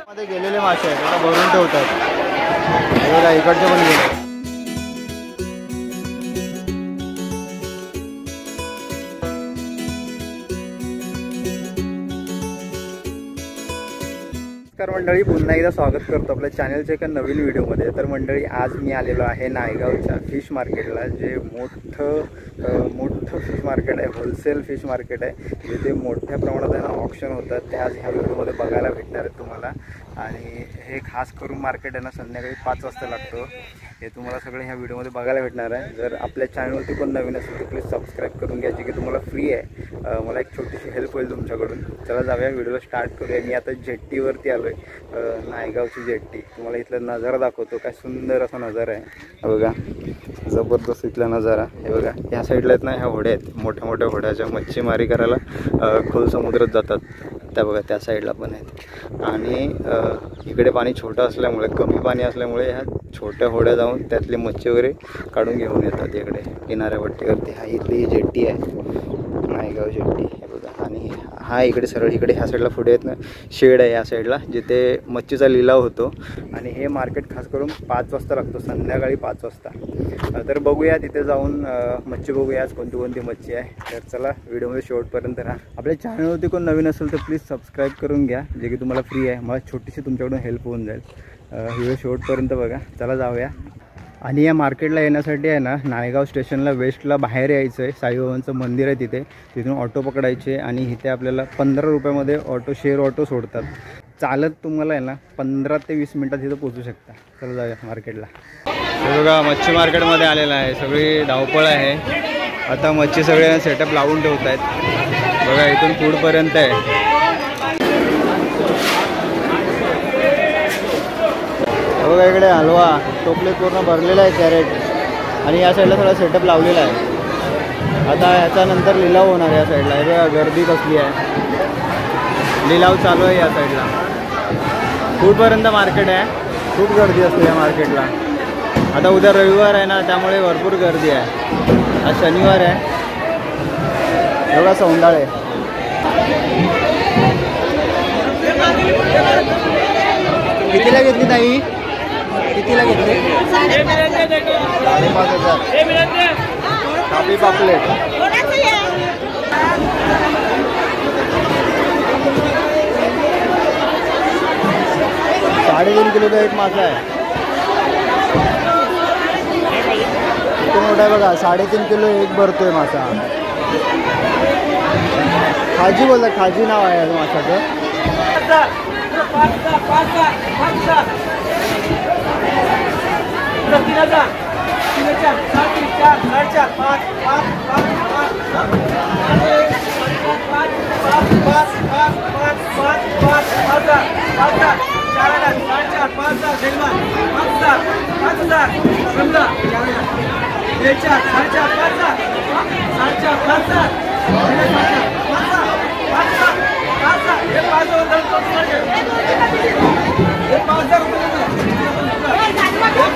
मध्ये गेलेले मासे आहेत आता भरून ठेवतात. बघा इकडचे पण गेले. नमस्कार मंडळी, पुन्हा एकदा स्वागत करतो आपल्या चॅनलच्या एका नवीन व्हिडिओमध्ये. तर मंडळी, आज मी आलेलो आहे नायगावच्या फिश मार्केटला, जे मोठं फिश मार्केट आहे, होलसेल फिश मार्केट आहे, जिथे मोठ्या प्रमाणात ऑप्शन होतात. ते आज ह्या व्हिडिओमध्ये बघायला भेटणार आहेत तुम्हाला. आणि हे खास करून मार्केट आहे ना, संध्याकाळी 5 वाजता लागतो. हे तुम्हाला सगळं ह्या व्हिडिओमध्ये बघायला भेटणार आहे. जर आपल्या चॅनलवरती पण नवीन असेल तर प्लीज सबस्क्राईब करून घ्या, जे की तुम्हाला फ्री आहे. मला एक छोटीशी हेल्प होईल तुमच्याकडून. चला जाऊया, व्हिडिओला स्टार्ट करूया. मी आता जेट्टीवरती आलो आहे, नायगावची जेट्टी. तुम्हाला इथला नजारा दाखवतो. काय सुंदर असा नजारा आहे. बघा, जबरदस्त इथला नजारा. हे बघा, ह्या साईडला आहेत ना, ह्या होड्या आहेत, मोठ्या मोठ्या होड्याच्या मच्छीमारी करायला खोल समुद्रात जातात त्या. बघा त्या साईडला पण आहेत. आणि इकडे पाणी छोटं असल्यामुळे, कमी पाणी असल्यामुळे ह्या छोट्या होड्या जाऊन त्यातली मच्छी वगैरे काढून घेऊन येतात इकडे किनाऱ्यापट्टीवरती. हा इथली जेट्टी आहे, नायगाव जेट्टी. हे बघा, आणि हा इकडे सरळ इकडे ह्या साईडला पुढे आहेत ना, शेड आहे या साईडला, जिथे मच्छीचा लिलाव होतो. आणि हे मार्केट खास करून 5 वाजता लागतो, संध्याकाळी 5 वाजता. तर बघूया तिथे जाऊन मच्छी बघूया आज कोणती कोणती मच्छी आहे. तर चला, व्हिडिओमध्ये शेवटपर्यंत राहा. आपल्या चॅनलवरती कोण नवीन असेल तर प्लीज सबस्क्राईब करून घ्या, जे की तुम्हाला फ्री आहे. मला छोटीशी तुमच्याकडून हेल्प होऊन जाईल. व्हिडिओ शेवटपर्यंत बघा. चला जाऊया. आणि या मार्केटला येण्यासाठी आहे ना, नायगाव स्टेशनला वेस्टला बाहेर यायचं आहे. साईबाबांचं मंदिर आहे तिथे. तिथून ऑटो पकडायचे आणि इथे आपल्याला 15 रुपयामध्ये शेअर ऑटो सोडतात. चालत तुम्हाला आहे ना 15 ते 20 मिनटात तिथं पोहोचू शकता. चला जाऊया मार्केटला. हे बघा, मच्छी मार्केटमध्ये आलेला आहे. सगळी धावपळ आहे. आता मच्छी सगळे सेटअप लावून ठेवत आहेत. बघा, इथून पुढपर्यंत आहे. बघा, इकडे हलवा टोपले पूर्ण भरलेला आहे, कॅरेट. आणि या साईडला सगळा सेटअप लावलेला आहे. आता याच्यानंतर लिलाव होणार आहे या साईडला. हे बघा, गर्दी कसली आहे. लिलाव चालू आहे या साईडला. पुढपर्यंत मार्केट आहे. खूप गर्दी असते या मार्केटला. आता उद्या रविवार आहे ना, त्यामुळे भरपूर गर्दी आहे. आज शनिवार आहे. एवढा सौंदाळे. कितीला घेतली ताई? कितीला घेतली? 5,500. कापी पापलेट 3.5 किलोचा एक मासा आहे. किती मोठा आहे बघा, 3.5 किलो एक भरतोय मासा. खाजी बोलतात, खाजी नाव आहे माशाचं.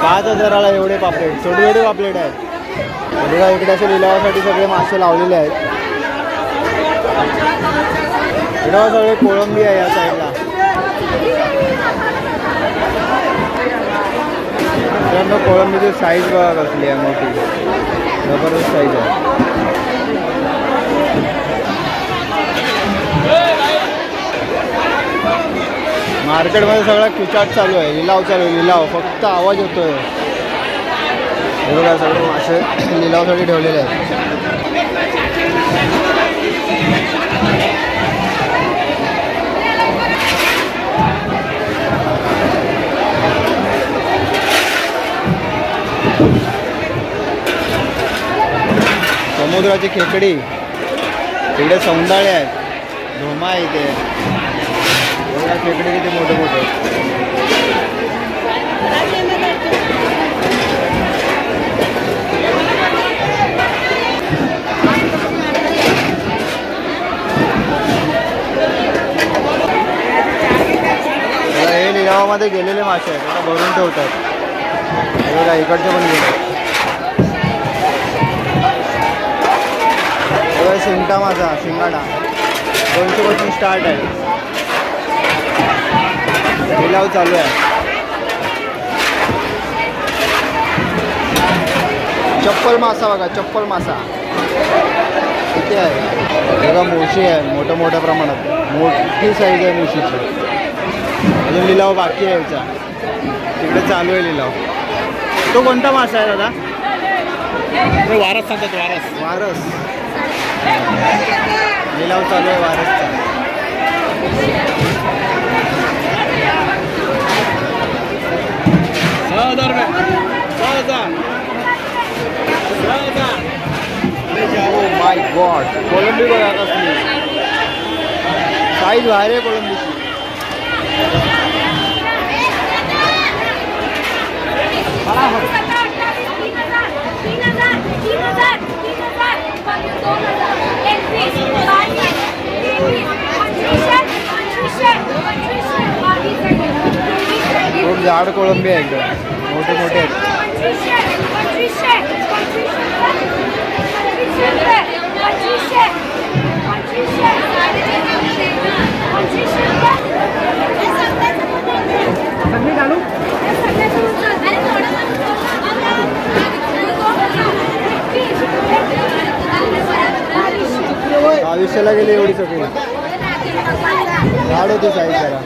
$5,000 एवढे पापलेट, छोटे छोटे पापलेट आहेत. बघा, इकडे असे लिलावासाठी सगळे मासे लावलेले आहेत. इकडे सगळे कोळंबी आहे या साईडला. मित्रांनो, कोळंबीची साईज बघा कसली आहे, मोठी जबरदस्त साईज आहे. मार्केटमध्ये सगळा खिचाट चालू आहे, लिलाव चालू आहे. लिलाव फक्त आवाज येतोय. हे बघा, सगळे मासे लिलावासाठी ठेवलेले आहेत. समुद्राची खेकडी, इकडे सौंदाळे आहेत, धोमा आहे इथे. बघा खेकडे किती मोठे मोठे. हे लिलावामध्ये गेलेले मासे आहेत, आता भरून ठेवतात. बघा इकडचे पण गेले. शिंगटा माझा शिंगाडा 200 पासून स्टार्ट आहे. लिलाव चालू आहे. चप्पल मासा बघा, चप्पल मासा किती आहे बघा. मोशी आहे मोठ्या मोठ्या प्रमाणात, मोठी साईज आहे मोशीची. अजून लिलाव बाकी आहे याचा, तिकडे चालू आहे लिलाव. तो कोणता मासा आहे दादा? वारस सांगतात. वारस वारस लिलाव चालू आहे वारसचा. माय गॉड, कोलंबी बघा कसली साईज बाहेर आहे कोलंबीची. खूप जाड कोळंबी आहे एकदम, मोठे मोठे आहेत. आयुष्याला गेली एवढी सगळी झाड होती साईज जरा.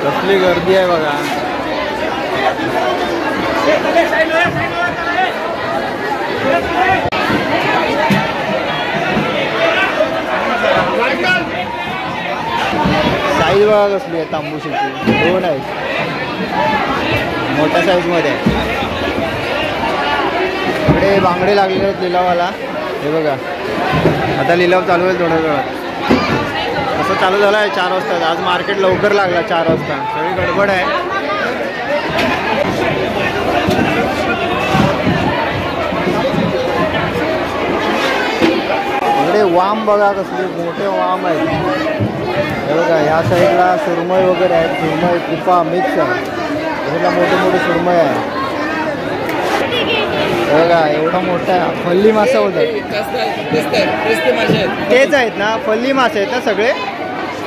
कसली गर्दी आहे बघा. साईज बघा कसली आहे तांबूशीची. 2 आहेत मोठ्या साईज मध्ये. इकडे बांगडे लागलेले आहेत लिलावाला. हे बघा आता लिलाव चालू आहे थोड्या वेळात. असं चालू झालं आहे 4 वाजता. आज मार्केट लवकर लागला 4 वाजता. सगळी गडबड आहे. इकडे वाम बघा कसले मोठे वाम आहेत. हे बघा ह्या साईडला सुरमई वगैरे आहेत. सुरमई कुपा मिक्स आहे. ह्याला मोठे मोठे सुरमई आहे. बघा एवढा मोठा आहे. फल्ली मासा होतात तेच आहेत ना, फल्ली मासे आहेत ना सगळे.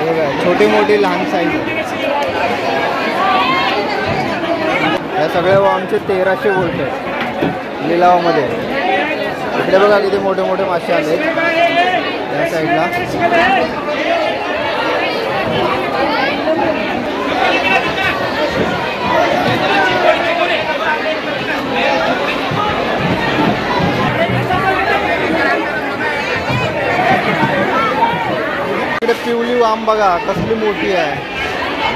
बघा छोटी मोठी लहान साईज. या सगळ्या आमचे 1300 बोलतात लिलावामध्ये. इकडे बघा किती मोठे मोठे मासे आले या साईडला. इकडे पिवली वाम बघा कसली मोठी आहे.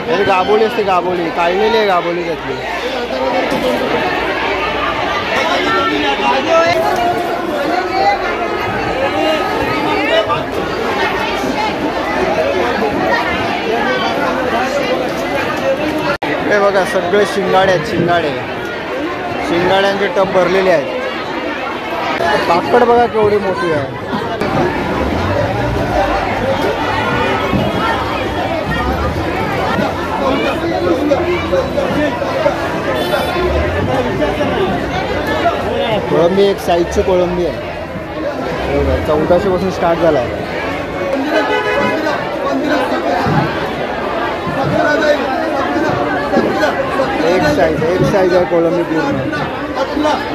त्याची गाबोली असते, गाबोली काढलेली आहे गाबोली त्यातली. इकडे बघा सगळे शिंगाडे आहेत. शिंगाड्यांचे टप भरलेले आहेत. पापड बघा केवढी मोठी आहे. कोळंबी एक साईजची कोळंबी आहे. 1400 पासून स्टार्ट झाला आहे. एक साईज आहे कोळंबी पूर्ण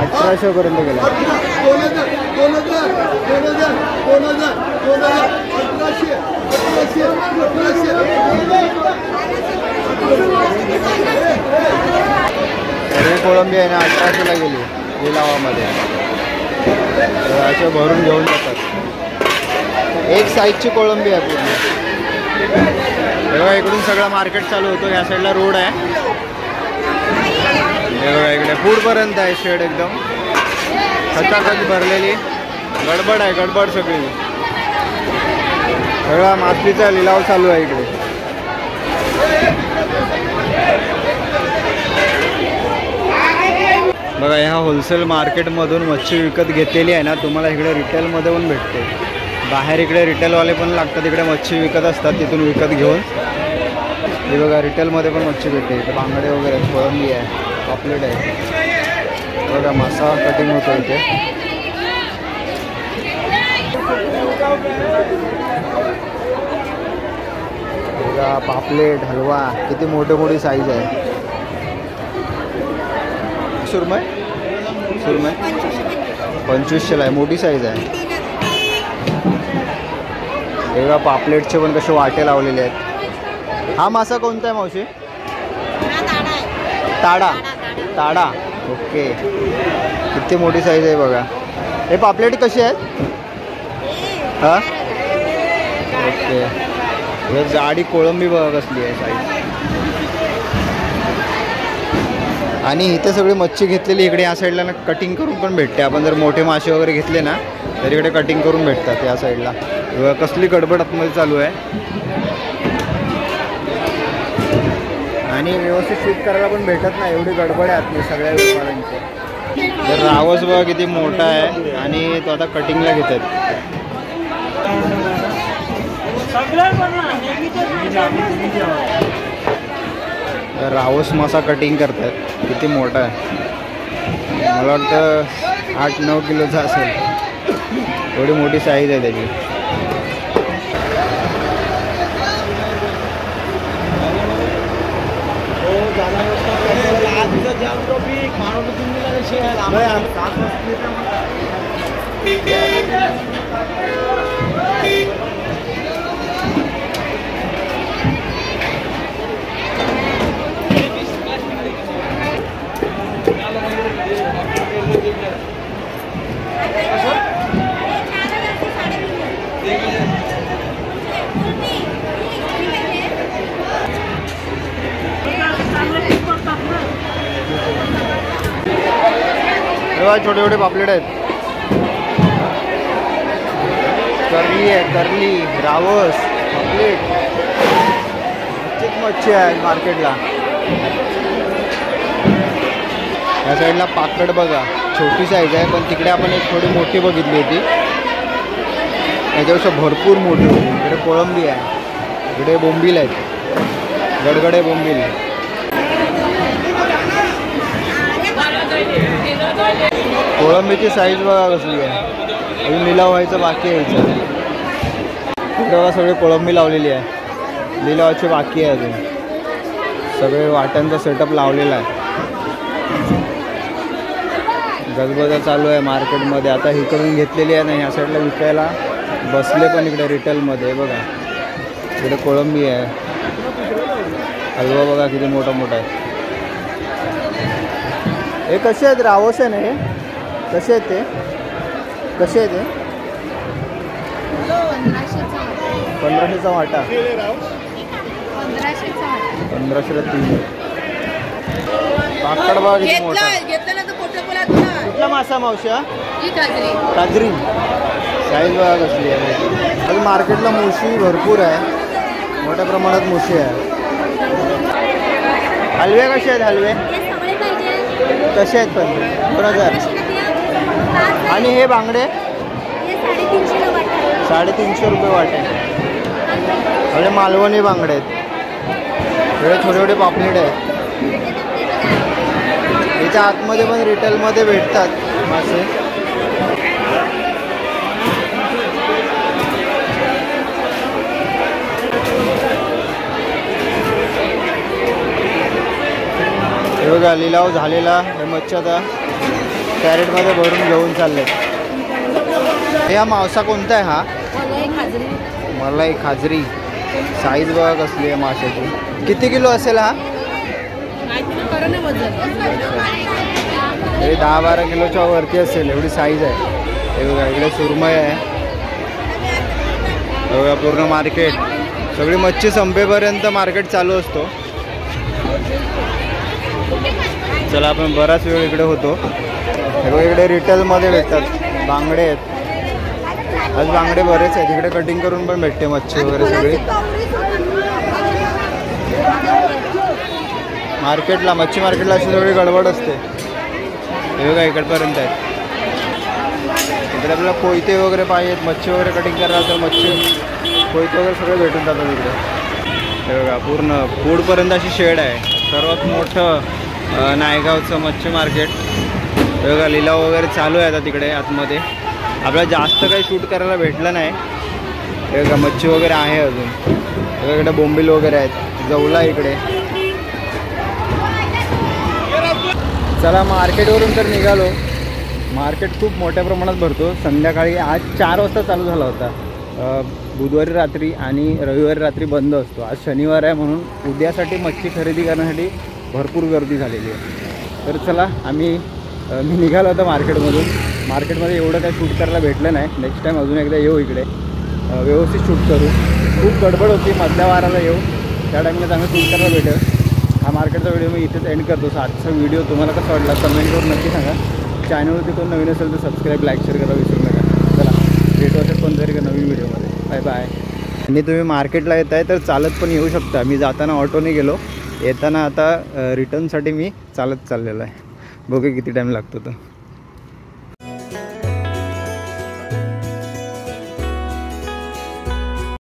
1800 पर्यंत गेला. कोळंबी आहे ना 1800ला गेली लिलावामध्ये. असे भरून घेऊन जातात. एक साईजची कोळंबी आहे पूर्ण. बघा इकडून सगळं मार्केट चालू होतो. या साईडला रोड आहे. हे बघा इकडे फूडपर्यंत आहे शेड एकदम खचाखच भरलेली. गडबड आहे, गडबड सगळी. सगळा मासळीचा लिलाव चालू आहे इकडे. बघा ह्या होलसेल मार्केटमधून मच्छी विकत घेतलेली आहे ना, तुम्हाला इकडे रिटेलमध्ये पण भेटते. बाहेर इकडे रिटेलवाले पण लागतात, इकडे मच्छी विकत असतात, तिथून विकत घेऊन हे बघा रिटेलमध्ये पण मच्छी भेटते. इथे बांगडे वगैरे आहेत, कोळंबी आहे, पापलेट आहे. बघा मासा कटिंग होतो इथे. बघा पापलेट, हलवा, किती मोठे मोठी साईज आहे. सुरमई 2500ला आहे, मोठी साईज आहे. हे बघा पापलेटचे पण कसे वाटे लावलेले आहेत. हा मासा कोणता आहे मावशी? ताडा. ओके, किती मोठी साईज आहे बघा. हे पापलेट कशी आहेत? हां ओके. हे जाडी कोळंबी बघा कसली आहे साईज. आणि इथे सगळी मच्छी घेतलेली इकडे या साईडला ना कटिंग करून पण भेटते. आपण जर मोठे मासे वगैरे घेतले ना तर इकडे कटिंग करून भेटतात या साईडला. कसली गडबड आतमध्ये चालू आहे. आणि व्यवस्थित शूट करायला पण भेटत नाही, एवढी गडबड आहे आतमध्ये सगळ्या व्यापाऱ्यांची. तर रावस बघा किती मोठा आहे आणि तो आता कटिंगला घेतात. रावस मासा कटिंग करतात, किती मोठा आहे. मला वाटतं 8-9 किलोचा असेल, एवढी मोठी साईज आहे त्याची. छोटे छोटे पापलेट आहेत. करली आहे, करली, रावस, पापलेट, मच्छी आहे मार्केटला. या साईडला पाकड बघा, छोटी साईज आहे पण तिकडे आपण एक थोडी मोठी बघितली होती, याच्यापेक्षा भरपूर मोठी होती. इकडे कोळंबी आहे, इकडे बोंबील आहेत, गडगडे बोंबील. कोळंबीची साईज बघा कसली आहे, अजून लिलाव व्हायचं बाकी आहे. यायचं इकडे बघा सगळे कोळंबी लावलेली आहे, लिलावाची बाकी आहे अजून. सगळे वाट्यांचा सेटअप लावलेला आहे. गजबजा चालू आहे मार्केटमध्ये. आता इकडून घेतलेली आहे ना, ह्या साईडला विकायला बसले पण इकडे रिटेलमध्ये. बघा इकडे कोळंबी आहे, हलवा बघा किती मोठा मोठा आहे. हे कसे आहेत? रावस आहे ना हे? कसे आहेत ते? कसे आहे ते? 1500चा वाटा. 1500ला 3. पाकड बघा किती मोठा. कुठला मासा मावशा? काजरी. साईज बघा कसली आहे. अजून मार्केटला मुशी भरपूर आहे, मोठ्या प्रमाणात मुशी आहे. हलवे कसे आहेत? हलवे कसे आहेत पण? 2000. आणि हे बांगडे 350 रुपये वाटे. म्हणजे मालवणी बांगडे आहेत. एवढे छोटे छोटे पापलेट आहेत. याच्या आतमध्ये पण रिटेलमध्ये भेटतात मासे. हे बघा लिलाव झालेला हे मच्छी आता कॅरेटमध्ये भरून घेऊन चालले. हा मावसा कोणता आहे? हा मलाई खाजरी. साईज बघा कसली आहे माशाची. किती किलो असेल हा? हे 10-12 किलोच्या वरती असेल, एवढी साईज आहे. हे बघा इकडे सुरमई आहे. बघा पूर्ण मार्केट, सगळी मच्छी संपेपर्यंत मार्केट चालू असतो. चला आपण बराच वेळ इकडे होतो. हे बघा इकडे रिटेलमध्ये भेटतात बांगडे आहेत. आज बांगडे बरेच आहेत. इकडे कटिंग करून पण भेटते मच्छी वगैरे सगळी. मार्केटला, मच्छी मार्केटला अशी सगळी गडबड असते. हे बघा इकडपर्यंत आहे. इकडे आपल्याला कोयते वगैरे पाहिजेत, मच्छी वगैरे कटिंग करायला तर मच्छी कोयते वगैरे सगळे भेटून जातात इकडे. हे बघा पूर्ण पुढपर्यंत अशी शेड आहे. सर्वात मोठं नायगावचं मच्छी मार्केट. हे बघा लिलाव वगैरे चालू आहे आता तिकडे आतमध्ये. आपल्याला जास्त काही शूट करायला भेटलं नाही. हे बघा मच्छी वगैरे आहे अजून. इकडे बोंबील वगैरे आहेत. जवला इकडे. चला मार्केटवरून तर निघालो. मार्केट खूप मोठ्या प्रमाणात भरतो. संध्याकाळी आज 4 वाजता चालू झाला होता. बुधवारी रात्री आणि रविवारी रात्री बंद असतो. आज शनिवार आहे म्हणून उद्यासाठी मच्छी खरेदी करण्यासाठी भरपूर गर्दी झालेली आहे. तर चला मी निघालो होतो मार्केटमधून. मार्केटमध्ये एवढं काही शूट करायला भेटलं नाही. नेक्स्ट टाईम अजून एकदा येऊ इकडे, व्यवस्थित शूट करू. खूप गडबड होती, मधल्या वाराला येऊ, त्या टाईमला चांगलं शूट करायला भेटेल. हा मार्केटचा व्हिडिओ मी इथेच एंड करतो. आजचा व्हिडिओ तुम्हाला कसा वाटला कमेंट करून नक्की सांगा. चॅनलवरती कोण नवीन असेल तर सबस्क्राईब, लाईक, शेअर करायला विसरू नका. चला भेटू असेल कोणतरी का नवीन व्हिडिओमध्ये. Bye bye. आणि तुम्ही मार्केटला येत आहे तर चालत पण येऊ शकता. मी जाताना ऑटोने गेलो, येताना आता रिटर्नसाठी मी चालत चाललेलो आहे. बघू किती टाईम लागतो तो.